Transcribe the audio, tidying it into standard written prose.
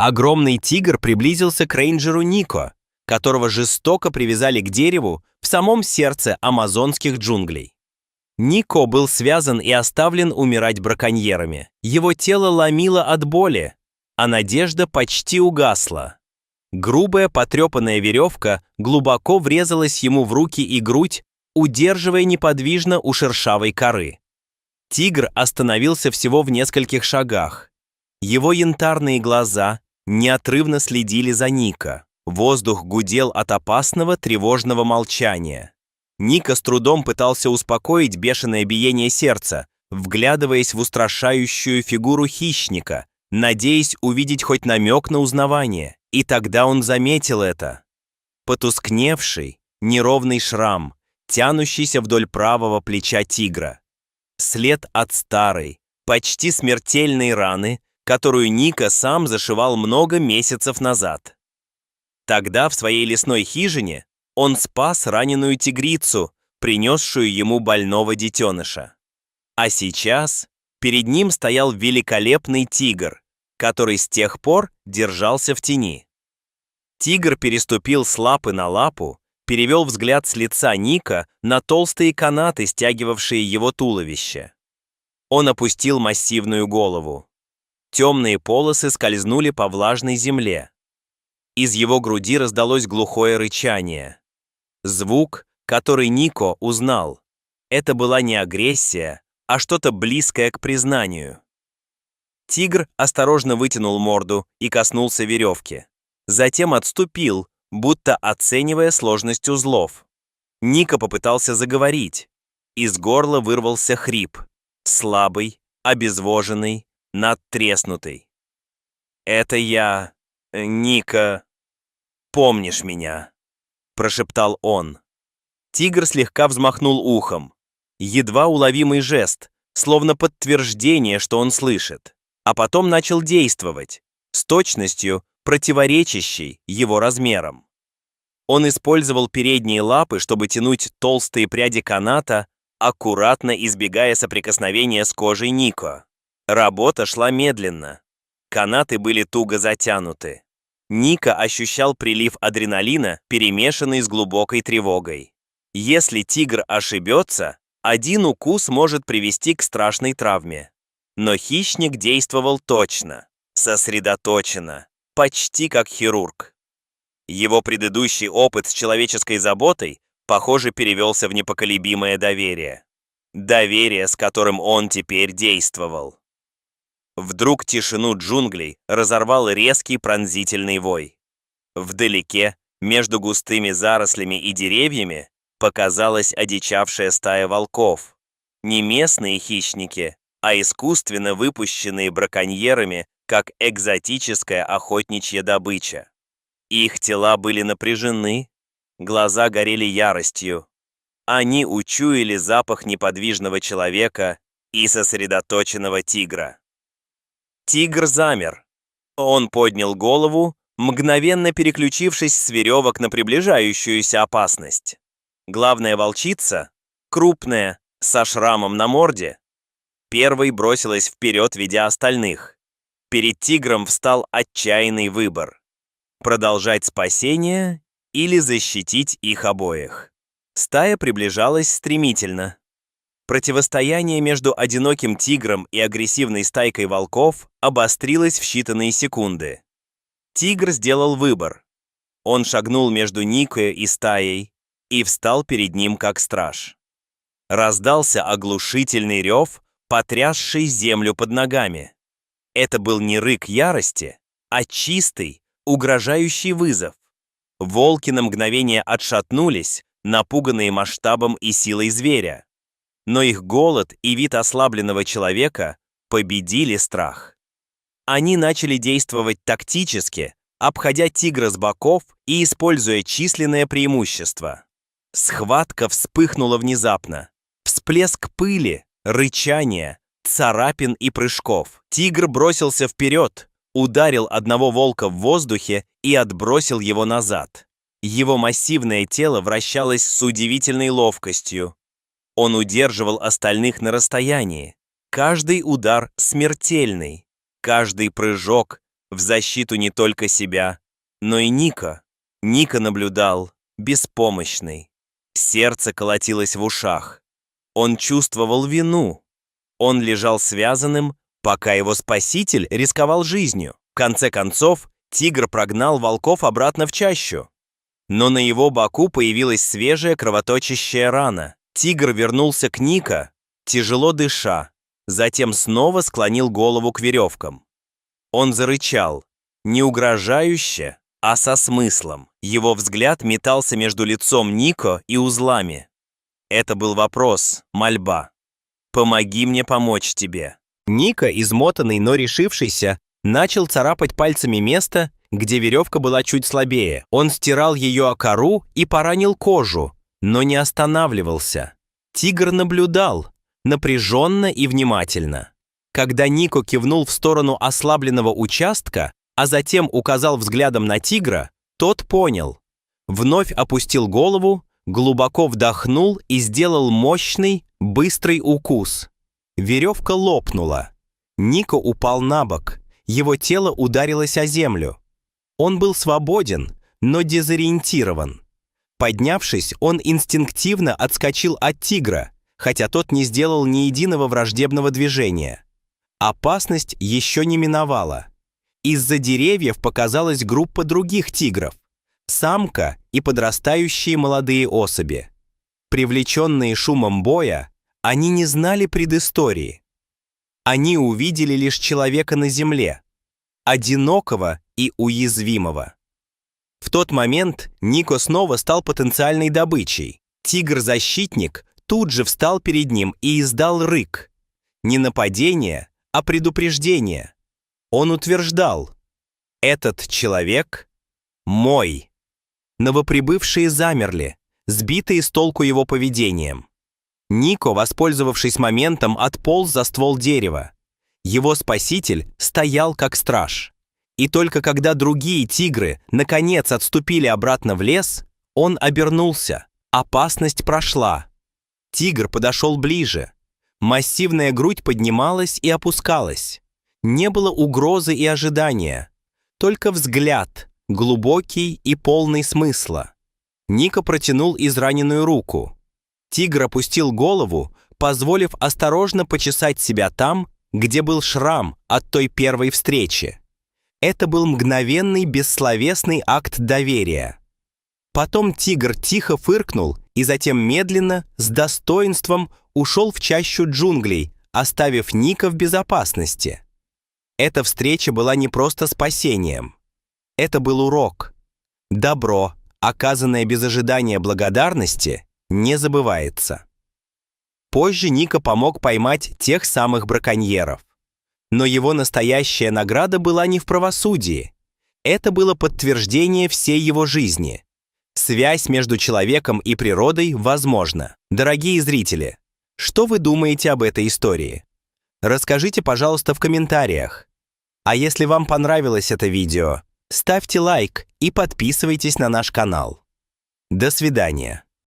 Огромный тигр приблизился к рейнджеру Нико, которого жестоко привязали к дереву в самом сердце амазонских джунглей. Нико был связан и оставлен умирать браконьерами. Его тело ломило от боли, а надежда почти угасла. Грубая потрепанная веревка глубоко врезалась ему в руки и грудь, удерживая неподвижно у шершавой коры. Тигр остановился всего в нескольких шагах. Его янтарные глаза неотрывно следили за Нико. Воздух гудел от опасного, тревожного молчания. Нико с трудом пытался успокоить бешеное биение сердца, вглядываясь в устрашающую фигуру хищника, надеясь увидеть хоть намек на узнавание. И тогда он заметил это. Потускневший, неровный шрам, тянущийся вдоль правого плеча тигра. След от старой, почти смертельной раны, которую Нико сам зашивал много месяцев назад. Тогда в своей лесной хижине он спас раненую тигрицу, принесшую ему больного детеныша. А сейчас перед ним стоял великолепный тигр, который с тех пор держался в тени. Тигр переступил с лапы на лапу, перевел взгляд с лица Нико на толстые канаты, стягивавшие его туловище. Он опустил массивную голову. Темные полосы скользнули по влажной земле. Из его груди раздалось глухое рычание. Звук, который Нико узнал. Это была не агрессия, а что-то близкое к признанию. Тигр осторожно вытянул морду и коснулся веревки. Затем отступил, будто оценивая сложность узлов. Нико попытался заговорить. Из горла вырвался хрип. Слабый, обезвоженный, надтреснутый. «Это я, Нико. Помнишь меня?» – прошептал он. Тигр слегка взмахнул ухом. Едва уловимый жест, словно подтверждение, что он слышит. А потом начал действовать, с точностью, противоречащей его размерам. Он использовал передние лапы, чтобы тянуть толстые пряди каната, аккуратно избегая соприкосновения с кожей Нико. Работа шла медленно. Канаты были туго затянуты. Нико ощущал прилив адреналина, перемешанный с глубокой тревогой. Если тигр ошибется, один укус может привести к страшной травме. Но хищник действовал точно, сосредоточенно, почти как хирург. Его предыдущий опыт с человеческой заботой, похоже, перевелся в непоколебимое доверие. Доверие, с которым он теперь действовал. Вдруг тишину джунглей разорвал резкий пронзительный вой. Вдалеке, между густыми зарослями и деревьями, показалась одичавшая стая волков. Не местные хищники, а искусственно выпущенные браконьерами, как экзотическая охотничья добыча. Их тела были напряжены, глаза горели яростью. Они учуяли запах неподвижного человека и сосредоточенного тигра. Тигр замер. Он поднял голову, мгновенно переключившись с веревок на приближающуюся опасность. Главная волчица, крупная, со шрамом на морде, первой бросилась вперед, ведя остальных. Перед тигром встал отчаянный выбор: продолжать спасение или защитить их обоих. Стая приближалась стремительно. Противостояние между одиноким тигром и агрессивной стайкой волков обострилось в считанные секунды. Тигр сделал выбор. Он шагнул между Нико и стаей и встал перед ним как страж. Раздался оглушительный рев, потрясший землю под ногами. Это был не рык ярости, а чистый, угрожающий вызов. Волки на мгновение отшатнулись, напуганные масштабом и силой зверя. Но их голод и вид ослабленного человека победили страх. Они начали действовать тактически, обходя тигра с боков и используя численное преимущество. Схватка вспыхнула внезапно. Всплеск пыли, рычание, царапин и прыжков. Тигр бросился вперед, ударил одного волка в воздухе и отбросил его назад. Его массивное тело вращалось с удивительной ловкостью. Он удерживал остальных на расстоянии. Каждый удар смертельный, каждый прыжок в защиту не только себя, но и Нико. Нико наблюдал, беспомощный. Сердце колотилось в ушах. Он чувствовал вину. Он лежал связанным, пока его спаситель рисковал жизнью. В конце концов, тигр прогнал волков обратно в чащу. Но на его боку появилась свежая кровоточащая рана. Тигр вернулся к Нико, тяжело дыша, затем снова склонил голову к веревкам. Он зарычал, не угрожающе, а со смыслом. Его взгляд метался между лицом Нико и узлами. Это был вопрос, мольба. «Помоги мне помочь тебе». Нико, измотанный, но решившийся, начал царапать пальцами место, где веревка была чуть слабее. Он стирал ее о кору и поранил кожу, но не останавливался. Тигр наблюдал, напряженно и внимательно. Когда Нико кивнул в сторону ослабленного участка, а затем указал взглядом на тигра, тот понял. Вновь опустил голову, глубоко вдохнул и сделал мощный, быстрый укус. Веревка лопнула. Нико упал на бок, его тело ударилось о землю. Он был свободен, но дезориентирован. Поднявшись, он инстинктивно отскочил от тигра, хотя тот не сделал ни единого враждебного движения. Опасность еще не миновала. Из-за деревьев показалась группа других тигров, самка и подрастающие молодые особи. Привлеченные шумом боя, они не знали предыстории. Они увидели лишь человека на земле, одинокого и уязвимого. В тот момент Нико снова стал потенциальной добычей. Тигр-защитник тут же встал перед ним и издал рык. Не нападение, а предупреждение. Он утверждал: «Этот человек мой». Новоприбывшие замерли, сбитые с толку его поведением. Нико, воспользовавшись моментом, отполз за ствол дерева. Его спаситель стоял как страж. И только когда другие тигры наконец отступили обратно в лес, он обернулся. Опасность прошла. Тигр подошел ближе. Массивная грудь поднималась и опускалась. Не было угрозы и ожидания. Только взгляд, глубокий и полный смысла. Нико протянул израненную руку. Тигр опустил голову, позволив осторожно почесать себя там, где был шрам от той первой встречи. Это был мгновенный бессловесный акт доверия. Потом тигр тихо фыркнул и затем медленно, с достоинством, ушел в чащу джунглей, оставив Нико в безопасности. Эта встреча была не просто спасением. Это был урок. Добро, оказанное без ожидания благодарности, не забывается. Позже Нико помог поймать тех самых браконьеров. Но его настоящая награда была не в правосудии. Это было подтверждение всей его жизни. Связь между человеком и природой возможна. Дорогие зрители, что вы думаете об этой истории? Расскажите, пожалуйста, в комментариях. А если вам понравилось это видео, ставьте лайк и подписывайтесь на наш канал. До свидания.